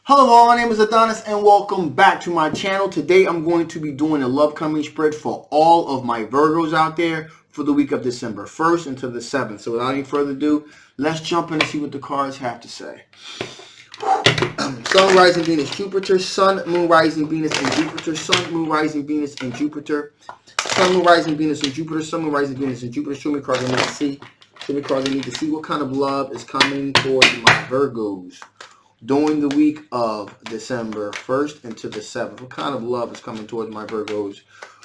Hello all, my name is Adonis and welcome back to my channel. Today I'm going to be doing a love coming spread for all of my Virgos out there for the week of December 1st until the 7th. So without any further ado, let's jump in and see what the cards have to say. Sun, Rising, Venus, Jupiter. Sun, Moon, Rising, Venus, and Jupiter. Sun, Moon, Rising, Venus, and Jupiter. Sun, Moon, Rising, Venus, and Jupiter. Sun, Moon, Rising, Venus, and Jupiter. Show me cards I need to see. Show me cards I need to see. What kind of love is coming towards my Virgos during the week of December 1st into the 7th? What kind of love is coming towards my Virgos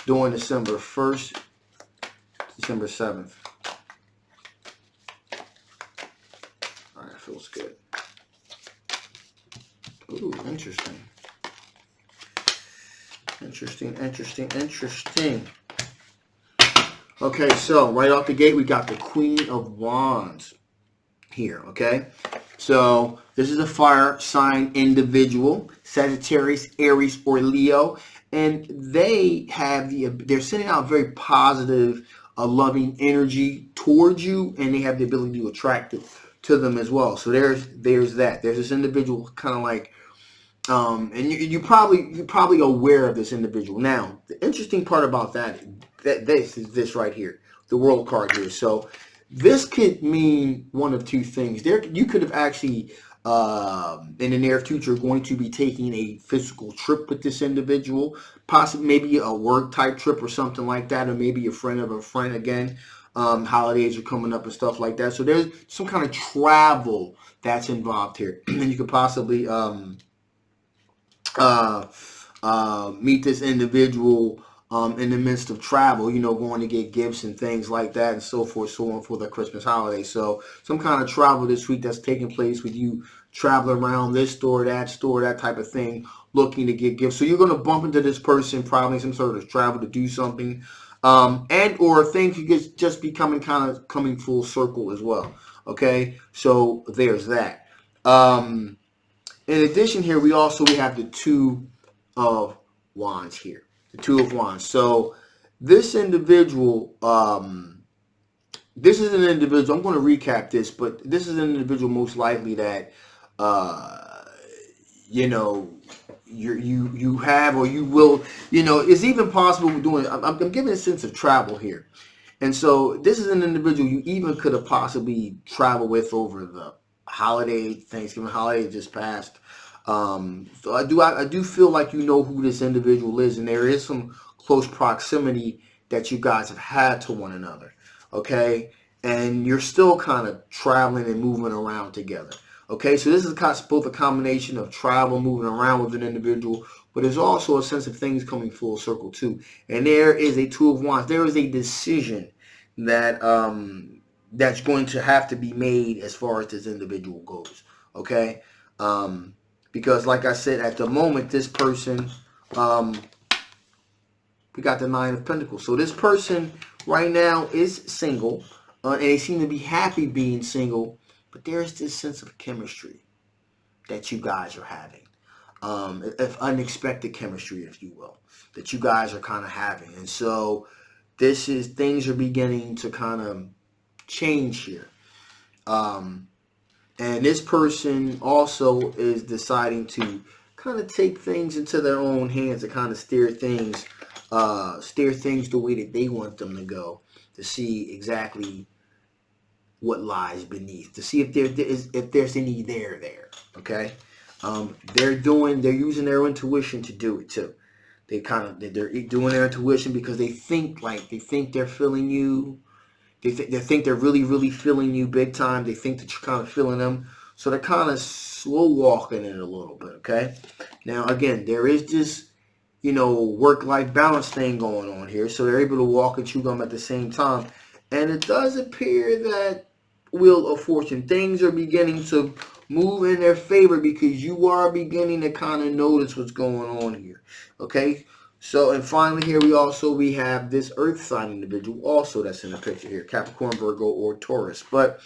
during December 1st, December 7th? All right, feels good. Ooh, interesting. Interesting. Okay, so right off the gate, we got the Queen of Wands here, okay? So this is a fire sign individual, Sagittarius, Aries, or Leo, and they have they're sending out very positive, loving energy towards you, and they have the ability to attract it to them as well. So there's that. There's this individual kind of like, and you're probably aware of this individual. Now, the interesting part about this is this right here, the World card here. So this could mean one of two things. You could have actually, in the near future, going to be taking a physical trip with this individual, possibly maybe a work type trip or something like that, or maybe a friend of a friend again. Holidays are coming up and stuff like that. So there's some kind of travel that's involved here, and you could possibly meet this individual in the midst of travel, going to get gifts and things like that and so forth, so on for the Christmas holiday. So some kind of travel this week that's taking place with you traveling around this store, that type of thing, looking to get gifts. So you're going to bump into this person, probably some sort of travel to do something, and or things you get just becoming coming full circle as well. Okay, so there's that. In addition here, we have the Two of Wands here. The Two of Wands. So this individual, this is an individual, I'm going to recap this, but this is an individual most likely that, you have or you will, it's even possible doing, I'm giving a sense of travel here. And so this is an individual you even could have possibly traveled with over the Thanksgiving holiday just passed. So I do feel like you know who this individual is, and there is some close proximity that you guys have had to one another, okay? And you're still kind of traveling and moving around together, okay? So this is both a combination of travel, moving around with an individual, but there's also a sense of things coming full circle too. And there is a Two of Wands. There is a decision that that's going to have to be made as far as this individual goes, okay? Because like I said, at the moment, this person, we got the Nine of Pentacles. So this person right now is single, and they seem to be happy being single, but there's this sense of chemistry that you guys are having. If unexpected chemistry, if you will, that you guys are kind of having. And so things are beginning to kind of change here. And this person also is deciding to kind of take things into their own hands and kind of steer things the way that they want them to go, to see exactly what lies beneath, to see if there's any there. Okay, they're using their intuition to do it too. They're doing their intuition because they think they're feeling you. They think they're really, really feeling you big time. They think that you're kind of feeling them. So they're kind of slow walking it a little bit, okay? Now, again, there is this, work-life balance thing going on here. So they're able to walk and chew gum at the same time. And it does appear that Wheel of Fortune, things are beginning to move in their favor because you are beginning to kind of notice what's going on here, okay? So, and finally here we have this earth sign individual also that's in the picture here, Capricorn, Virgo, or Taurus. But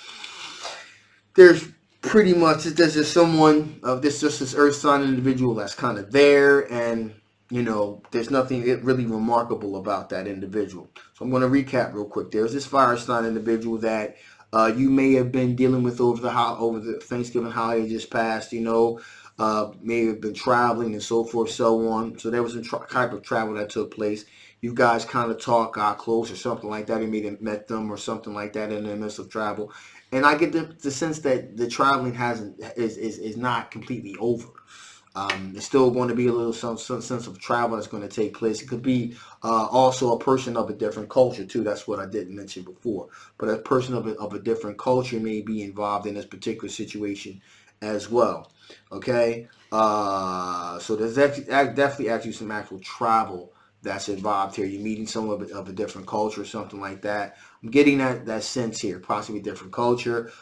there's pretty much, there's just someone, this earth sign individual that's kind of there, and, there's nothing really remarkable about that individual. So I'm going to recap real quick. There's this fire sign individual that you may have been dealing with over the Thanksgiving holiday just passed, may have been traveling and so forth, so on. So there was a type of travel that took place. You guys kind of talk, got close or something like that. You may have met them or something like that in the midst of travel. And I get the sense that the traveling is not completely over. It's still going to be a little some sense of travel that's going to take place. It could be also a person of a different culture too. That's what I didn't mention before. But a person of a different culture may be involved in this particular situation as well. Okay, so there's definitely actually some actual travel that's involved here. You're meeting someone of a different culture or something like that. I'm getting that sense here, possibly a different culture,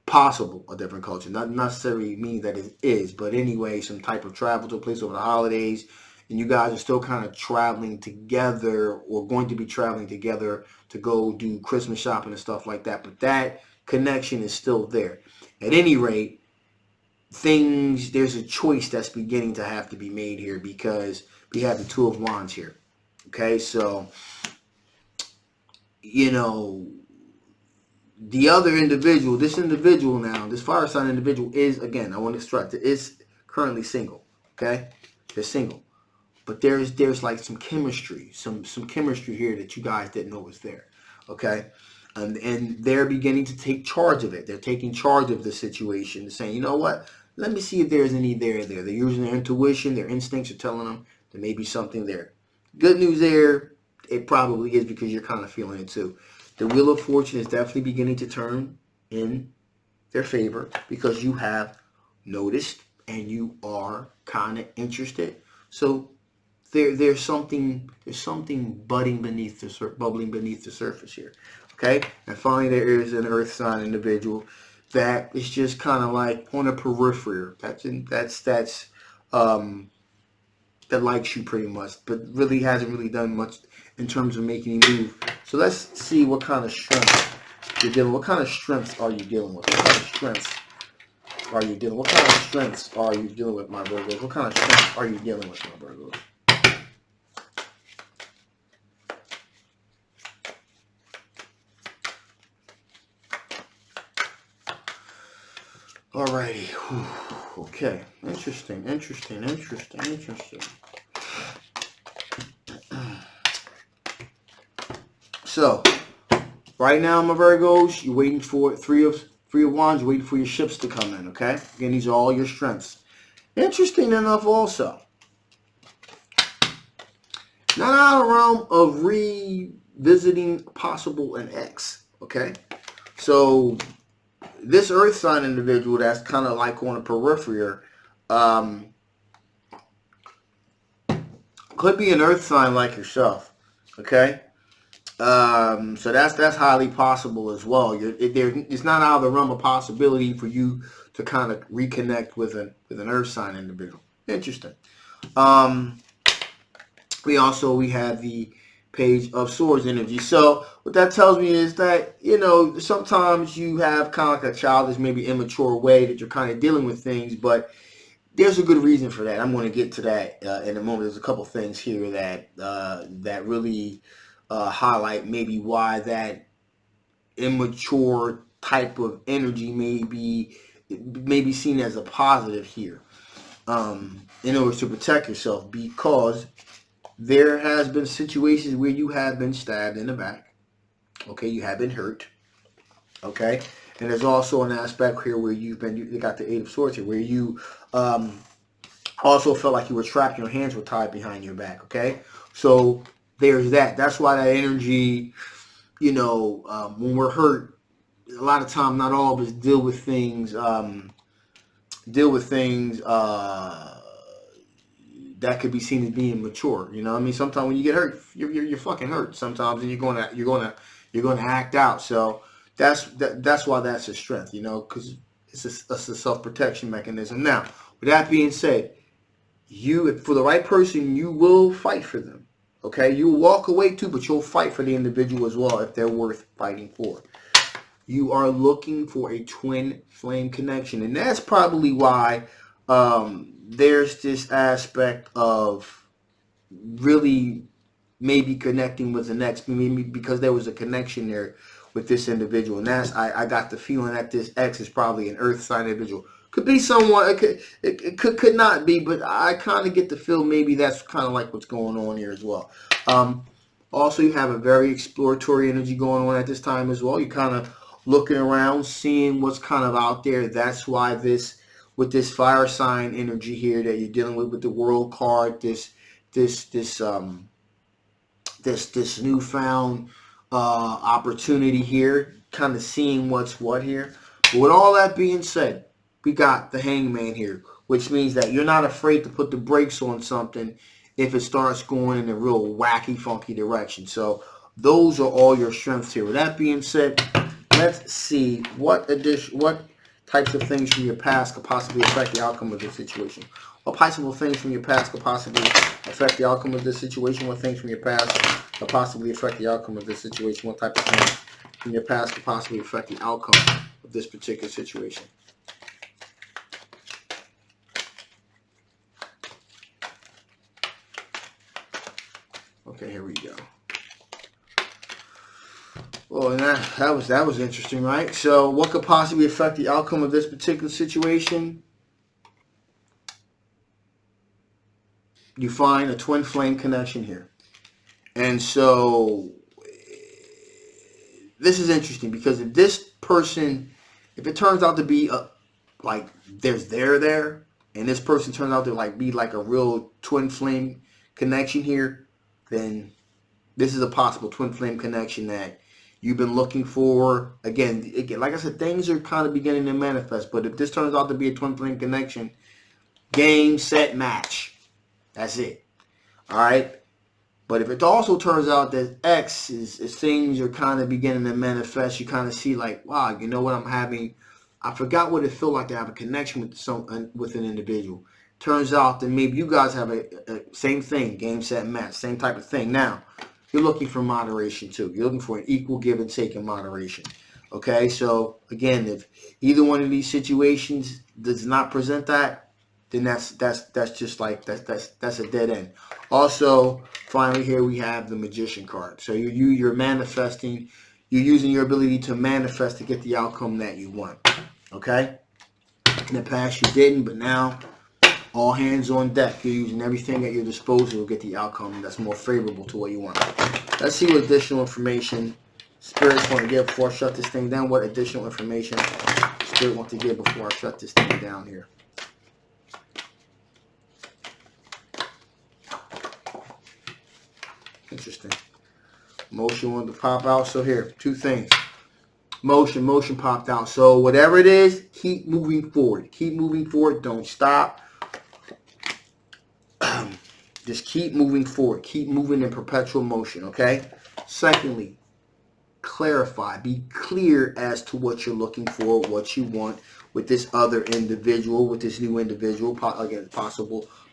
possible a different culture. Not necessarily mean that it is, but anyway, some type of travel took place over the holidays, and you guys are still kind of traveling together or going to be traveling together to go do Christmas shopping and stuff like that. But that connection is still there. At any rate, there's a choice that's beginning to have to be made here because we have the Two of Wands here. Okay, so, you know, the other individual, this individual now, this fire sign individual is, again, I want to stress, is currently single. Okay, they're single, but there's like some chemistry, some chemistry here that you guys didn't know was there. Okay, and they're beginning to take charge of it. They're taking charge of the situation, they're saying, you know what? Let me see if there's any there. They're using their intuition, their instincts are telling them there may be something there. Good news there, it probably is because you're kind of feeling it too. The Wheel of Fortune is definitely beginning to turn in their favor because you have noticed and you are kind of interested. So there's something bubbling beneath the surface here. Okay, and finally there is an Earth sign individual that is just kind of like on a periphery. That likes you pretty much, but really hasn't really done much in terms of making you move. So let's see what kind of strength you're dealing with. What kind of strengths are you dealing with? What kind of strengths are you dealing with? What kind of strengths are you dealing with, my Virgos? What kind of strengths are you dealing with, my Virgos? Alrighty. Whew. Okay. Interesting. So, right now, my Virgos, you're waiting for three of Wands. You're waiting for your ships to come in. Okay. Again, these are all your strengths. Interesting enough, also, not out of the realm of revisiting possible an ex. Okay. So, this Earth sign individual that's kind of like on a periphery, could be an Earth sign like yourself. Okay. So that's highly possible as well. It's not out of the realm of possibility for you to kind of reconnect with an Earth sign individual. Interesting. We have the Page of Swords energy. So what that tells me is that, you know, sometimes you have kind of like a childish, maybe immature way that you're kind of dealing with things, but there's a good reason for that. I'm going to get to that in a moment. There's a couple things here that really highlight maybe why that immature type of energy may be seen as a positive here, in order to protect yourself, because there has been situations where you have been stabbed in the back. Okay, you have been hurt. Okay, and there's also an aspect here where you got the Eight of Swords here, where you also felt like you were trapped, your hands were tied behind your back. Okay, so there's that. That's why that energy, you know, when we're hurt, a lot of time, not all of us deal with things that could be seen as being mature. You know what I mean? Sometimes when you get hurt, you're fucking hurt sometimes, and you're gonna act out. So that's why that's a strength, you know, because it's a self-protection mechanism. Now, with that being said, for the right person, you will fight for them. Okay, you walk away too, but you'll fight for the individual as well if they're worth fighting for. You are looking for a twin flame connection, and that's probably why there's this aspect of really maybe connecting with the next, maybe because there was a connection there with this individual. And I got the feeling that this ex is probably an Earth sign individual. Could be someone. It could not be, but I kind of get the feel maybe that's kind of like what's going on here as well. Also, you have a very exploratory energy going on at this time as well. You're kind of looking around, seeing what's kind of out there. That's why with this fire sign energy here that you're dealing with the World card, this this newfound opportunity here, kind of seeing what's what here. But with all that being said, we got the Hangman here, which means that you're not afraid to put the brakes on something if it starts going in a real wacky, funky direction. So those are all your strengths here. With that being said, let's see what types of things from your past could possibly affect the outcome of this situation. What possible things from your past could possibly affect the outcome of this situation? What things from your past could possibly affect the outcome of this situation? What type of things from your past could possibly affect the outcome of this particular situation? Okay, here we go. Well, and that was interesting, right? So, what could possibly affect the outcome of this particular situation? You find a twin flame connection here, and so this is interesting because if this person, if it turns out to be like there's there, and this person turns out to be like a real twin flame connection here, then this is a possible twin flame connection that you've been looking for. Again, like I said, things are kind of beginning to manifest. But if this turns out to be a twin flame connection, game, set, match. That's it. All right. But if it also turns out that X is things are kind of beginning to manifest, you kind of see like, wow, you know what, I forgot what it felt like to have a connection with an individual. Turns out that maybe you guys have a same thing, game, set, match, same type of thing. Now, you're looking for moderation too. You're looking for an equal give and take in moderation. Okay, so again, if either one of these situations does not present that, then that's just like that's a dead end. Also, finally here we have the Magician card. So you're manifesting, you're using your ability to manifest to get the outcome that you want. Okay? In the past you didn't, but now all hands on deck. You're using everything at your disposal to get the outcome that's more favorable to what you want. Let's see what additional information Spirit's want to give before I shut this thing down. What additional information Spirit wants to give before I shut this thing down here. Interesting. Motion wanted to pop out. So here, two things. Motion popped out. So whatever it is, keep moving forward. Keep moving forward. Don't stop. Just keep moving forward. Keep moving in perpetual motion, okay? Secondly, clarify. Be clear as to what you're looking for, what you want with this other individual, with this new individual. Again,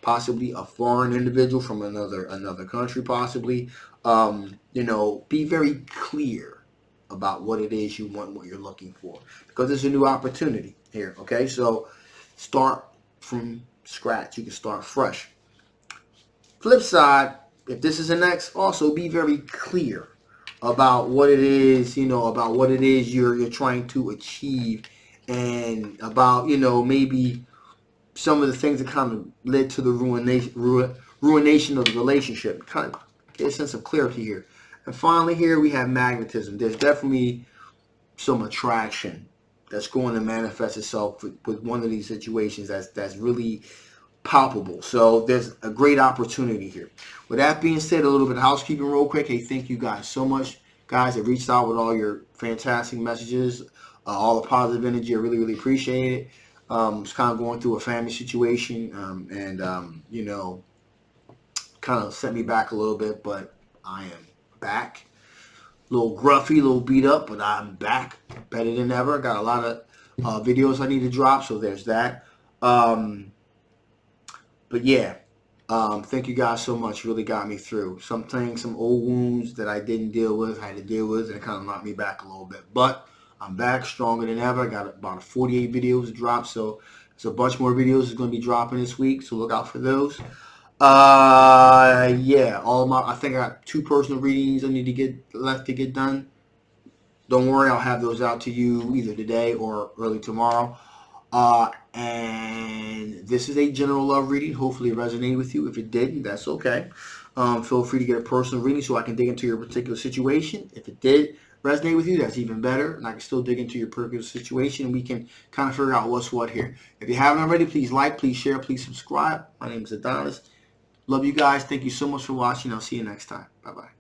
possibly a foreign individual from another country, possibly. Be very clear about what it is you want, what you're looking for, because there's a new opportunity here, okay? So start from scratch. You can start fresh. Flip side, if this is an X, also be very clear about what it is, about what it is you're trying to achieve, and about, maybe some of the things that kind of led to the ruination of the relationship. Kind of get a sense of clarity here. And finally here we have magnetism. There's definitely some attraction that's going to manifest itself with one of these situations that's really palpable. So there's a great opportunity here. With that being said, a little bit of housekeeping real quick. Hey, thank you guys so much, guys, that reached out with all your fantastic messages, all the positive energy. I really, really appreciate it. Was kind of going through a family situation, and kind of set me back a little bit, but I am back. A little gruffy, a little beat up, but I'm back, better than ever. Got a lot of videos I need to drop, so there's that. But yeah, thank you guys so much. You really got me through. Some old wounds that I didn't deal with, had to deal with, and it kind of knocked me back a little bit. But I'm back stronger than ever. I got about 48 videos to drop, so there's a bunch more videos that's going to be dropping this week, so look out for those. Yeah, I think I got 2 personal readings I need to get done. Don't worry, I'll have those out to you either today or early tomorrow. And this is a general love reading. Hopefully it resonated with you. If it didn't, that's okay. Feel free to get a personal reading so I can dig into your particular situation. If it did resonate with you, that's even better. And I can still dig into your particular situation and we can kind of figure out what's what here. If you haven't already, please like, please share, please subscribe. My name is Adonis. Love you guys. Thank you so much for watching. I'll see you next time. Bye-bye.